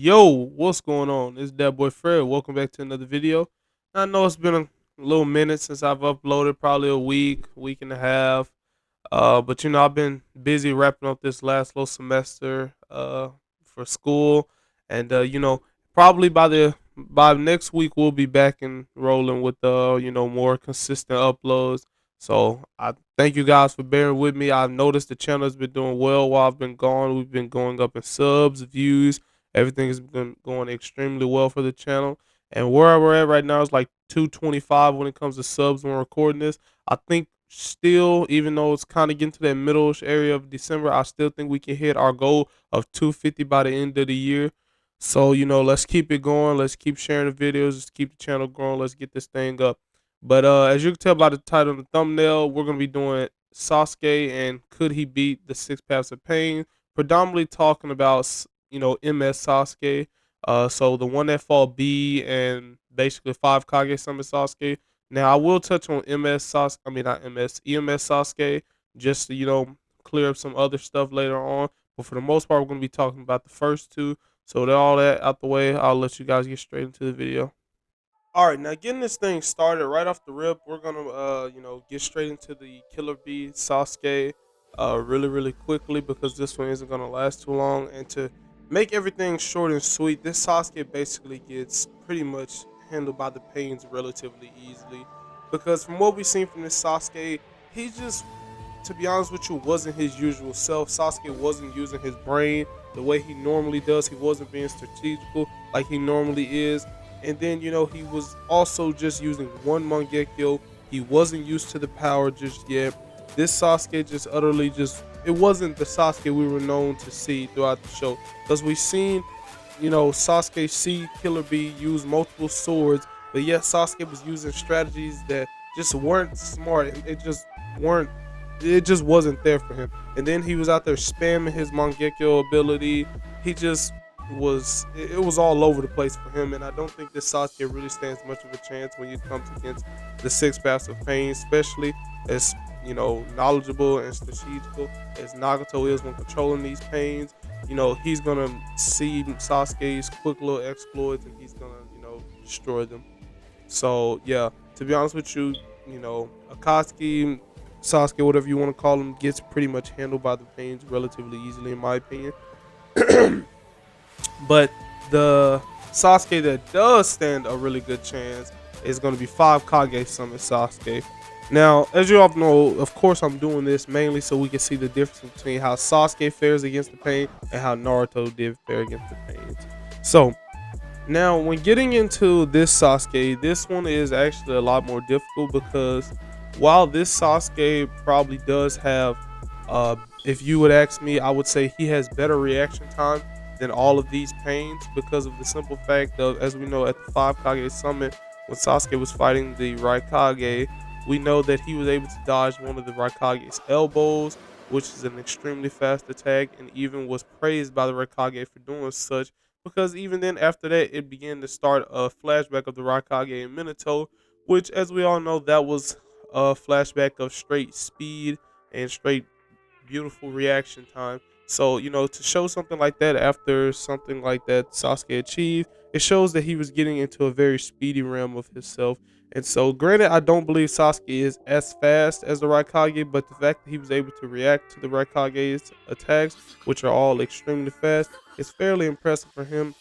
Yo, what's going on? It's that boy Fred. Welcome back to another video. I know it's been a little minute since I've uploaded, probably a week and a half. But I've been busy wrapping up this last little semester for school, and probably by next week we'll be back and rolling with more consistent uploads. So I thank you guys for bearing with me. I've noticed the channel has been doing well while I've been gone. We've been going up in subs, views. Everything has been going extremely well for the channel. And where we're at right now is like 225 when it comes to subs when recording this. I think still, even though it's kind of getting to that middle-ish area of December, I still think we can hit our goal of 250 by the end of the year. So, let's keep it going. Let's keep sharing the videos. Let's keep the channel growing. Let's get this thing up. But as you can tell by the title and the thumbnail, we're going to be doing Sasuke and could he beat the Six Paths of Pain? Predominantly talking about, MS Sasuke. So the one that fought B and basically five Kage Summon Sasuke. Now I will touch on MS Sasuke. I mean not MS, EMS Sasuke, just to clear up some other stuff later on. But for the most part, we're going to be talking about the first two. So that all that out the way, I'll let you guys get straight into the video. All right, now getting this thing started right off the rip, we're gonna get straight into the Killer Bee Sasuke, really quickly because this one isn't gonna last too long. And to make everything short and sweet, this Sasuke basically gets pretty much handled by the pains relatively easily, because from what we've seen from this Sasuke, he just, to be honest with you, wasn't his usual self. Sasuke wasn't using his brain the way he normally does. He wasn't being strategical like he normally is. And then, he was also just using one Mangekyo. He wasn't used to the power just yet. This Sasuke just utterly it wasn't the Sasuke we were known to see throughout the show. Because we've seen, Sasuke see Killer Bee use multiple swords, but yet Sasuke was using strategies that just weren't smart. It just wasn't there for him. And then he was out there spamming his Mangekyo ability. He just it was all over the place for him, and I don't think this Sasuke really stands much of a chance when he comes against the Six Paths of Pain, especially as knowledgeable and strategical as Nagato is when controlling these pains. He's gonna see Sasuke's quick little exploits and he's gonna destroy them. So yeah, to be honest with you, Akatsuki, Sasuke, whatever you want to call him, gets pretty much handled by the pains relatively easily in my opinion. But the Sasuke that does stand a really good chance is going to be 5 Kage Summon Sasuke. Now, as you all know, of course, I'm doing this mainly so we can see the difference between how Sasuke fares against the pain and how Naruto did fare against the pains. So, now when getting into this Sasuke, this one is actually a lot more difficult because while this Sasuke probably does have, if you would ask me, I would say he has better reaction time than all of these pains because of the simple fact of, as we know, at the 5 Kage Summit, when Sasuke was fighting the Raikage, we know that he was able to dodge one of the Raikage's elbows, which is an extremely fast attack, and even was praised by the Raikage for doing such, because even then after that it began to start a flashback of the Raikage and Minato, which, as we all know, that was a flashback of straight speed and straight beautiful reaction time. So, to show something like that after something like that Sasuke achieved, it shows that he was getting into a very speedy realm of himself. And so, granted, I don't believe Sasuke is as fast as the Raikage, but the fact that he was able to react to the Raikage's attacks, which are all extremely fast, is fairly impressive for him.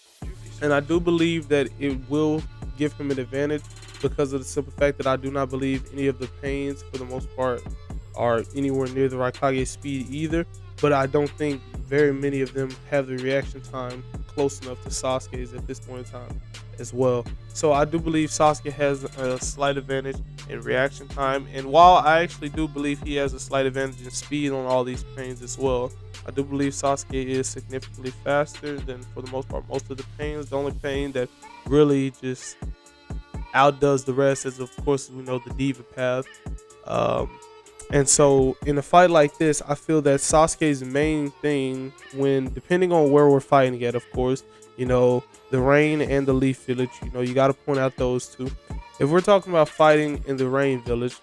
And I do believe that it will give him an advantage because of the simple fact that I do not believe any of the pains, for the most part, are anywhere near the Raikage's speed either. But I don't think very many of them have the reaction time close enough to Sasuke's at this point in time as well. So I do believe Sasuke has a slight advantage in reaction time. And while I actually do believe he has a slight advantage in speed on all these pains as well, I do believe Sasuke is significantly faster than, for the most part, most of the pains. The only pain that really just outdoes the rest is, of course, we know, the Diva path. And so in a fight like this, I feel that Sasuke's main thing, when depending on where we're fighting at, of course, the Rain and the Leaf Village, you got to point out those two. If we're talking about fighting in the Rain Village,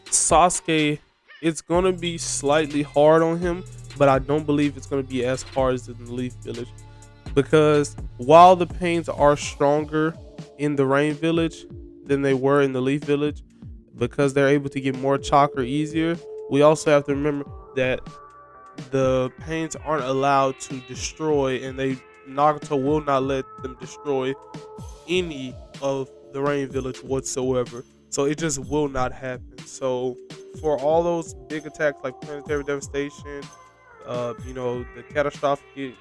Sasuke, it's going to be slightly hard on him, but I don't believe it's going to be as hard as in the Leaf Village. because while the pains are stronger in the Rain Village than they were in the Leaf Village, because they're able to get more chakra easier, we also have to remember that the pains aren't allowed to destroy, and Nagato will not let them destroy any of the Rain Village whatsoever. So it just will not happen. So for all those big attacks like planetary devastation, the catastrophic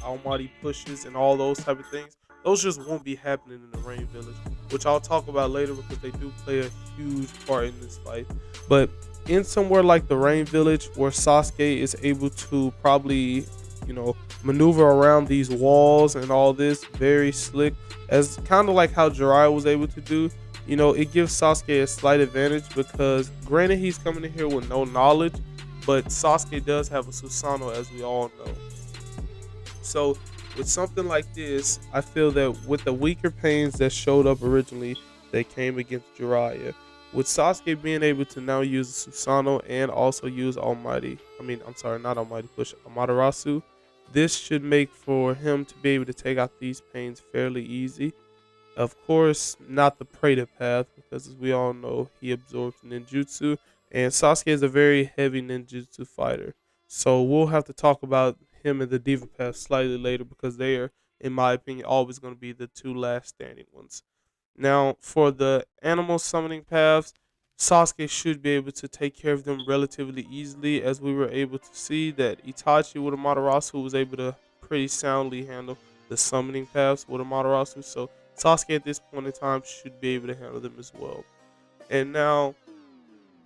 almighty pushes and all those type of things, those just won't be happening in the Rain Village, which I'll talk about later because they do play a huge part in this fight. But in somewhere like the Rain Village, where Sasuke is able to probably, maneuver around these walls and all this very slick, as kind of like how Jiraiya was able to do, it gives Sasuke a slight advantage because granted he's coming in here with no knowledge, but Sasuke does have a Susanoo, as we all know. So with something like this, I feel that with the weaker pains that showed up originally that came against Jiraiya, with Sasuke being able to now use the Susanoo and also use not Almighty Push, Amaterasu, this should make for him to be able to take out these pains fairly easy. Of course, not the Preta path, because as we all know, he absorbs ninjutsu, and Sasuke is a very heavy ninjutsu fighter. So we'll have to talk about him and the Diva path slightly later, because they are, in my opinion, always going to be the two last standing ones. Now, for the animal summoning paths, Sasuke should be able to take care of them relatively easily, as we were able to see that Itachi with Amaterasu was able to pretty soundly handle the summoning paths with Amaterasu. So Sasuke at this point in time should be able to handle them as well. And now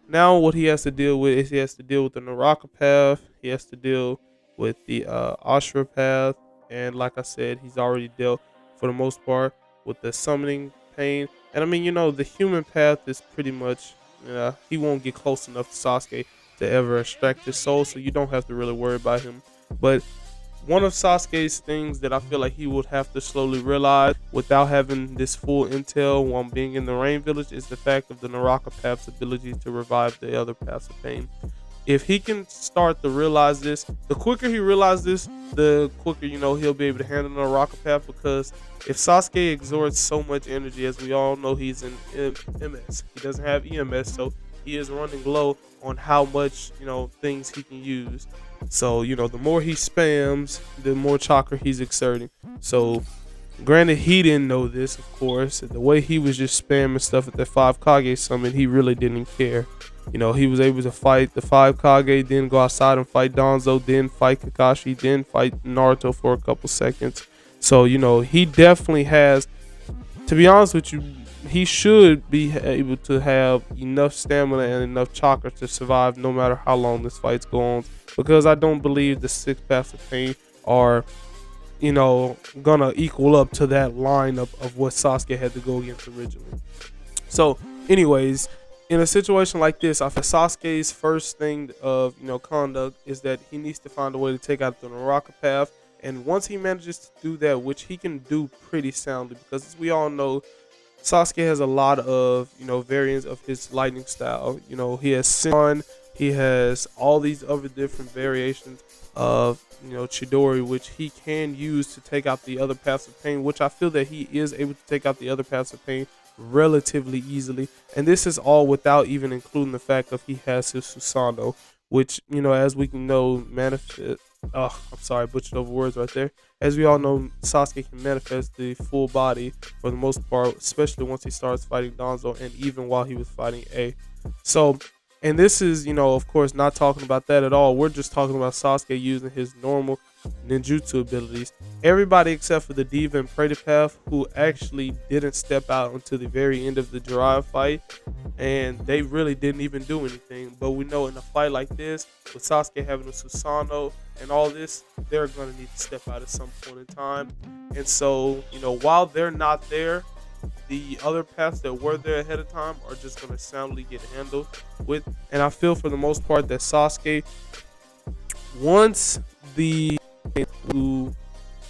what he has to deal with is he has to deal with the Naraka path. He has to deal with the Ashura path, and like I said, he's already dealt for the most part with the summoning pain. And the human path is pretty much, he won't get close enough to Sasuke to ever extract his soul, so you don't have to really worry about him. But one of Sasuke's things that I feel like he would have to slowly realize without having this full intel while being in the Rain Village is the fact of the Naraka Path's ability to revive the other paths of pain. If he can start to realize this, the quicker he realizes this, the quicker, he'll be able to handle the Naraka Path, because if Sasuke exerts so much energy, as we all know, he's in MS. He doesn't have EMS, so he is running low on how much, things he can use. So, the more he spams, the more chakra he's exerting. So, granted, he didn't know this, of course. The way he was just spamming stuff at the 5 Kage summon, he really didn't care. He was able to fight the 5 Kage, then go outside and fight Danzo, then fight Kakashi, then fight Naruto for a couple seconds. So, he definitely has, to be honest with you, he should be able to have enough stamina and enough chakra to survive no matter how long this fight's going on, because I don't believe the 6 paths of pain are, gonna equal up to that lineup of what Sasuke had to go against originally. So, anyways, in a situation like this, I feel Sasuke's first thing of conduct is that he needs to find a way to take out the Naraka path, and once he manages to do that, which he can do pretty soundly, because as we all know, Sasuke has a lot of variants of his lightning style. He has Senton, he has all these other different variations of Chidori, which he can use to take out the other paths of pain, which I feel that he is able to take out the other paths of pain relatively easily. And this is all without even including the fact that he has his Susanoo, which as we can know, manifest. Oh, I'm sorry, butchered over words right there. As we all know, Sasuke can manifest the full body for the most part, especially once he starts fighting Danzo, and even while he was fighting A. So, and this is, of course, not talking about that at all. We're just talking about Sasuke using his normal ninjutsu abilities. Everybody except for the Diva and Preta path, who actually didn't step out until the very end of the Jiraiya fight, and they really didn't even do anything. But we know in a fight like this, with Sasuke having a Susanoo and all this, they're going to need to step out at some point in time. And so, while they're not there, the other paths that were there ahead of time are just going to soundly get handled with. And I feel for the most part that Sasuke, once to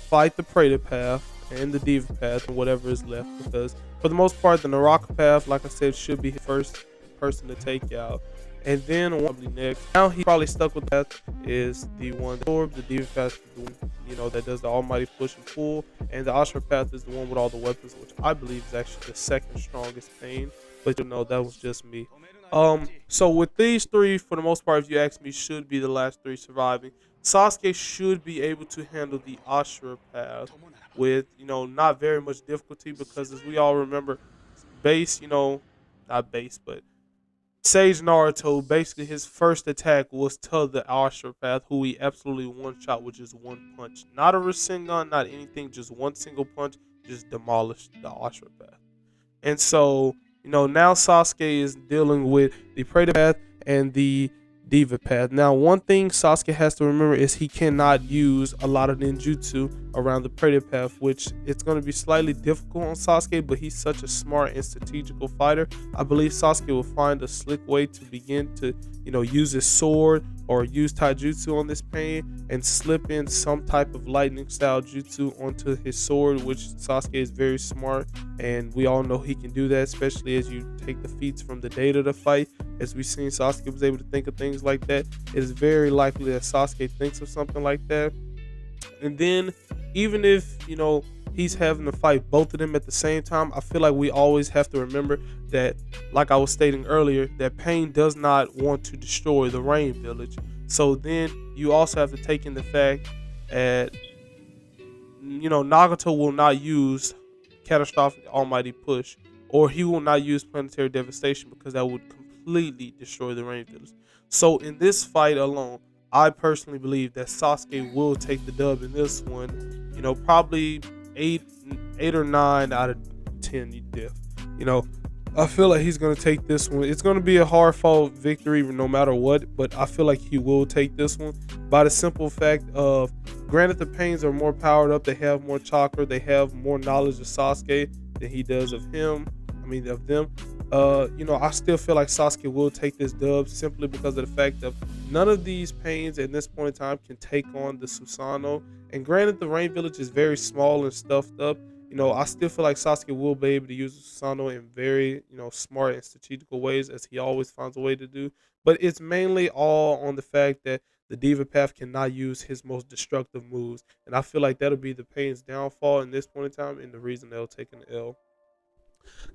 fight the Preta path and the Diva path and whatever is left, because for the most part the Naraka path, like I said, should be the first person to take out. And then probably next, now he probably stuck with that is the one that absorbs the demon path, the one, that does the almighty push and pull, and the Ashura path is the one with all the weapons, which I believe is actually the second strongest pain. But that was just me. So with these three, for the most part, if you ask me, should be the last three surviving. Sasuke should be able to handle the Ashura path with not very much difficulty, because as we all remember, base, not base, but Sage Naruto, basically his first attack was to the Ashura path, who he absolutely one shot with just one punch. Not a Rasengan, not anything, just one single punch, just demolished the Ashura path. And so, now Sasuke is dealing with the Predator path and the Diva path. Now, one thing Sasuke has to remember is he cannot use a lot of ninjutsu around the Predator path, which it's going to be slightly difficult on Sasuke, but he's such a smart and strategical fighter. I believe Sasuke will find a slick way to begin to, use his sword or use taijutsu on this pain and slip in some type of lightning style jutsu onto his sword, which Sasuke is very smart, and we all know he can do that, especially as you take the feats from the data to fight. As we've seen, Sasuke was able to think of things like that. It is very likely that Sasuke thinks of something like that. And then, even if, he's having to fight both of them at the same time, I feel like we always have to remember that, like I was stating earlier, that Pain does not want to destroy the Rain Village. So then you also have to take in the fact that, Nagato will not use Catastrophic Almighty Push, or he will not use Planetary Devastation, because that would completely destroy the Rain Village. So in this fight alone, I personally believe that Sasuke will take the dub in this one. Probably 8 or 9 out of 10 death. I feel like he's gonna take this one. It's gonna be a hard fought victory no matter what, but I feel like he will take this one by the simple fact of, granted, the Pains are more powered up, they have more chakra, they have more knowledge of Sasuke than he does of him. Of them. I still feel like Sasuke will take this dub, simply because of the fact that none of these Pains at this point in time can take on the Susanoo. And granted, the Rain Village is very small and stuffed up. I still feel like Sasuke will be able to use the Susanoo in very, smart and strategical ways, as he always finds a way to do. But it's mainly all on the fact that the Diva path cannot use his most destructive moves. And I feel like that'll be the Pain's downfall in this point in time, and the reason they'll take an L.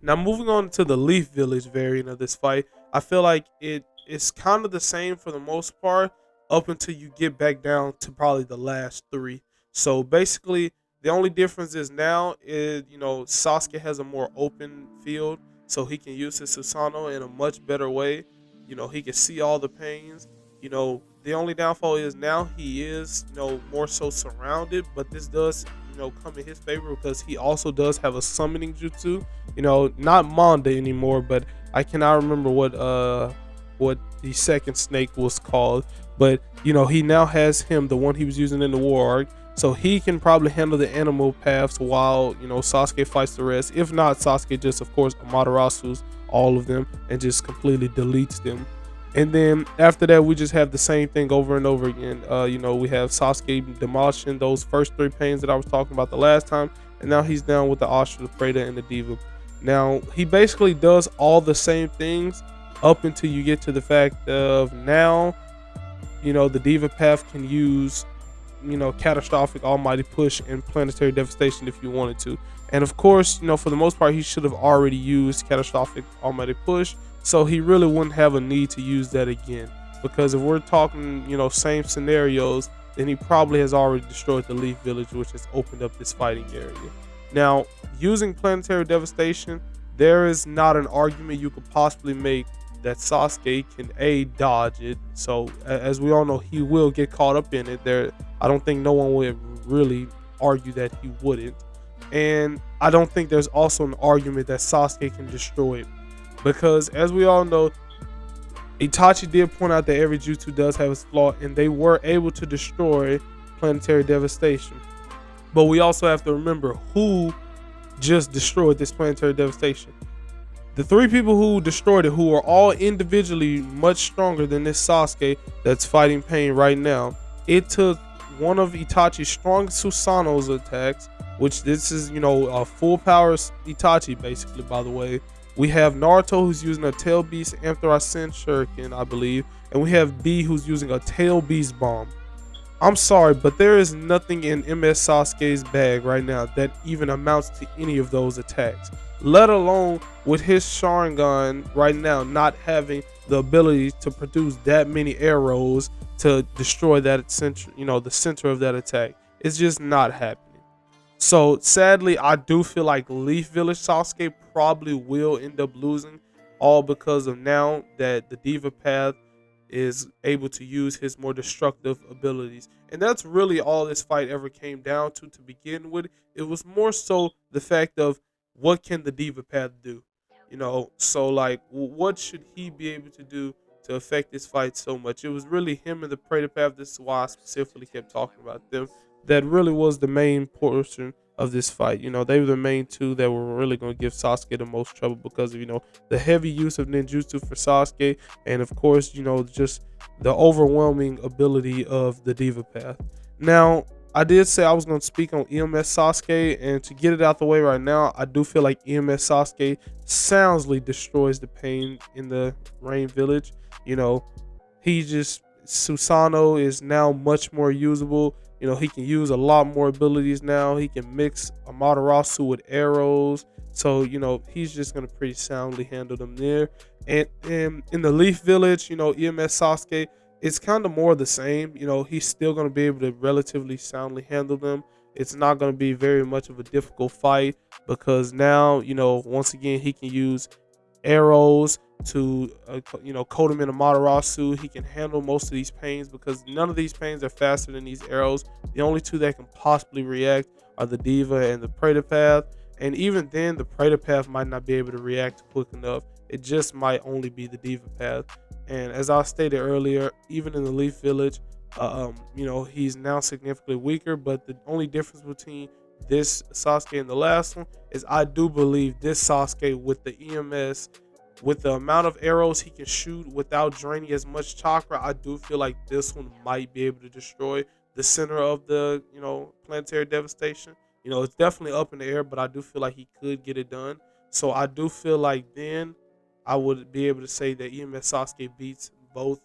Now, moving on to the Leaf Village variant of this fight, I feel like it's kind of the same for the most part, up until you get back down to probably the last three. So basically, the only difference is now is, Sasuke has a more open field, so he can use his Susanoo in a much better way. He can see all the Pains. The only downfall is now he is, more so surrounded, but this does, come in his favor, because he also does have a summoning jutsu. Not Manda anymore, but I cannot remember what the second snake was called. But he now has him, the one he was using in the war arc, so he can probably handle the animal paths while Sasuke fights the rest. If not, Sasuke just, of course, Amaterasu's all of them and just completely deletes them. And then after that, we just have the same thing over and over again. We have Sasuke demolishing those first three Pains that I was talking about the last time, and now he's down with the Ashura, the Predator, and the Diva. Now, he basically does all the same things up until you get to the fact of now, the Diva path can use, Catastrophic Almighty Push and Planetary Devastation if you wanted to. And of course, for the most part, he should have already used Catastrophic Almighty Push, so he really wouldn't have a need to use that again. Because if we're talking, same scenarios, then he probably has already destroyed the Leaf Village, which has opened up this fighting area. Now, using Planetary Devastation, there is not an argument you could possibly make that Sasuke can dodge it. So as we all know, he will get caught up in it. I don't think no one would really argue that he wouldn't. And I don't think there's also an argument that Sasuke can destroy it, because as we all know, Itachi did point out that every jutsu does have its flaw, and they were able to destroy Planetary Devastation. But we also have to remember who just destroyed this Planetary Devastation. The three people who destroyed it, who are all individually much stronger than this Sasuke that's fighting Pain right now. It took one of Itachi's strongest Susanoo's attacks, which this is, a full power Itachi basically, by the way. We have Naruto who's using a Tail Beast Anthrasen Shuriken, I believe, and we have B who's using a Tail Beast Bomb. I'm sorry, but there is nothing in MS Sasuke's bag right now that even amounts to any of those attacks. Let alone with his Sharingan right now not having the ability to produce that many arrows to destroy that center, the center of that attack. It's just not happening. So sadly, I do feel like Leaf Village Sasuke probably will end up losing, all because of now that the Diva Path is able to use his more destructive abilities. And that's really all this fight ever came down to begin with. It was more so the fact of what can the Diva Path do? So like what should he be able to do to affect this fight so much? It was really him and the Predator Path. This is why I specifically kept talking about them. That really was the main portion of this fight. They were the main two that were really going to give Sasuke the most trouble because of, the heavy use of ninjutsu for Sasuke, and of course, just the overwhelming ability of the Diva Path. Now, I did say I was going to speak on EMS Sasuke, and to get it out the way right now, I do feel like EMS Sasuke soundly destroys the pain in the Rain Village. You know, he just Susanoo is now much more usable. He can use a lot more abilities now. He can mix Amaterasu with arrows. So, he's just gonna pretty soundly handle them there. And in the Leaf Village, EMS Sasuke, it's kind of more the same. He's still gonna be able to relatively soundly handle them. It's not gonna be very much of a difficult fight because now, once again, he can use arrows to coat him in a Matarasu. He can handle most of these pains because none of these pains are faster than these arrows. The only two that can possibly react are the Diva and the Predator Path, and even then the Predator Path might not be able to react quick enough. It just might only be the Diva Path. And as I stated earlier, even in the Leaf Village, he's now significantly weaker, but the only difference between this Sasuke and the last one is I do believe this Sasuke with the EMS, with the amount of arrows he can shoot without draining as much chakra, I do feel like this one might be able to destroy the center of the, planetary devastation. It's definitely up in the air, but I do feel like he could get it done. So I do feel like then I would be able to say that EMS Sasuke beats both,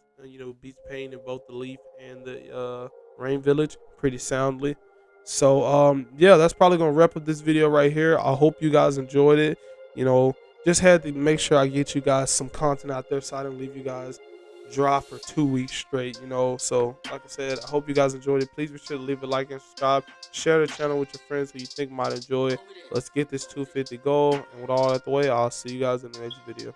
beats Pain in both the Leaf and the Rain Village pretty soundly. So yeah, that's probably gonna wrap up this video right here. I hope you guys enjoyed it. You know, just had to make sure I get you guys some content out there so I didn't leave you guys dry for 2 weeks straight. So like I said, I hope you guys enjoyed it. Please be sure to leave a like and subscribe. Share the channel with your friends who you think might enjoy it. Let's get this 250 goal. And with all that the way, I'll see you guys in the next video.